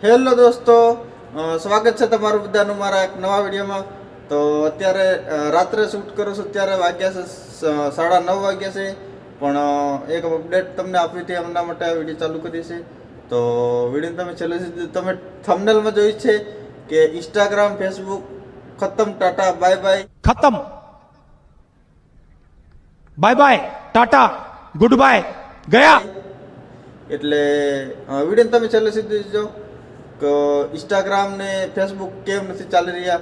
Hello દોસ્તો, સ્વાગત છે તમારું બધાનું મારા એક નવા વિડીયોમાં. તો અત્યારે રાત્રે શૂટ કરું છું, ત્યારે વાગ્યા છે 9:30 વાગ્યા છે. પણ એક અપડેટ તમને આપવી હતી, એમના માટે આ વિડીયો ચાલુ કરી છે. તો વિડીયો તમે છેલ્લે સુધી તમે થંબનેલમાં જોઈ છે કે ઇન્સ્ટાગ્રામ ફેસબુક ખતમ, ટાટા બાય બાય. खत्म, bye bye, tata, good bye, गया. એટલે વિડીયો તમે છેલ્લે સુધી જો કે ઇન્સ્ટાગ્રામ ને ફેસબુક કેમ નથી ચાલી રહ્યા.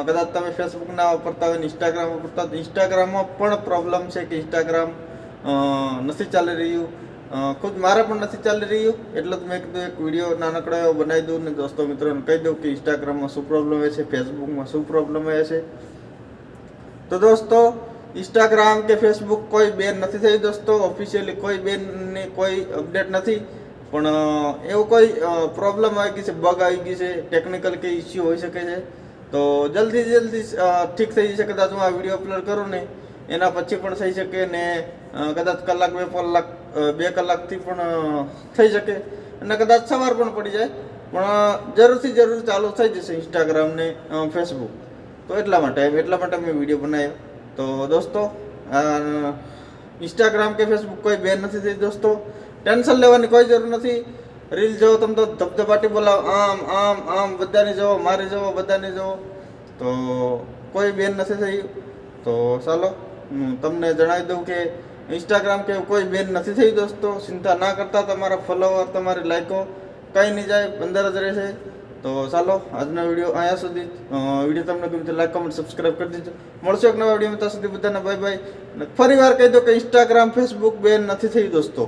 કદાચ તમે ફેસબુક ના વાપરતા હોય ને ઇન્સ્ટાગ્રામ વાપરતા હોય, ઇન્સ્ટાગ્રામમાં પણ પ્રોબ્લેમ છે કે ઇન્સ્ટાગ્રામ નથી ચાલી રહ્યું. ખુદ મારે પણ નથી ચાલી રહ્યું, એટલે તો મેં કીધું એક વિડીયો નાનકડો એવો બનાવી દઉં ને દોસ્તો મિત્રોને કહી દઉં કે ઇન્સ્ટાગ્રામમાં શું પ્રોબ્લેમ હોય છે, ફેસબુકમાં શું પ્રોબ્લેમ હોય છે. તો દોસ્તો, ઇન્સ્ટાગ્રામ કે ફેસબુક કોઈ બેન નથી થઈ દોસ્તો. ઓફિશિયલી કોઈ બેનની કોઈ અપડેટ નથી, પણ એવું કોઈ પ્રોબ્લેમ આવી ગઈ છે, બગ આવી ગઈ છે, ટેકનિકલ કે ઇસ્યુ હોઈ શકે છે. તો જલ્દી ઠીક થઈ જશે. કદાચ હું આ વિડીયો અપલોડ કરું ને એના પછી પણ થઈ શકે ને, કદાચ કલાક 2 કલાકથી પણ થઈ શકે, અને કદાચ સવાર પણ પડી જાય. પણ જરૂર ચાલુ થઈ જશે ઇન્સ્ટાગ્રામ ને ફેસબુક. તો એટલા માટે મેં વિડીયો બનાવ્યો. તો દોસ્તો, ઇન્સ્ટાગ્રામ કે ફેસબુક કોઈ બેન નથી થઈ દોસ્તો. ટેન્શન લેવાની કોઈ જરૂર નથી. રીલ જોવો તમે તો ધબધબાટી બોલાવો, આમ બધાની જોવો, મારી જોવો, બધાની જોવો. તો કોઈ બેન નથી થયું. તો ચાલો હું તમને જણાવી દઉં કે ઇન્સ્ટાગ્રામ કે કોઈ બેન નથી થઈ દોસ્તો. ચિંતા ના કરતા, તમારા ફોલોવર, તમારી લાઈકો કંઈ નહીં જાય, અંદર જ રહેશે. તો ચાલો આજનો વિડીયો અહીંયા સુધી. વિડીયો તમને ગમે તો લાઈક, કમેન્ટ, સબસ્ક્રાઈબ કરી દેજો. મળશું એક નવા વિડીયોમાં. ત્યાં સુધી બધાને બાય બાય. ફરી વાર કહી દો કે ઇન્સ્ટાગ્રામ ફેસબુક બેન નથી થઈ દોસ્તો.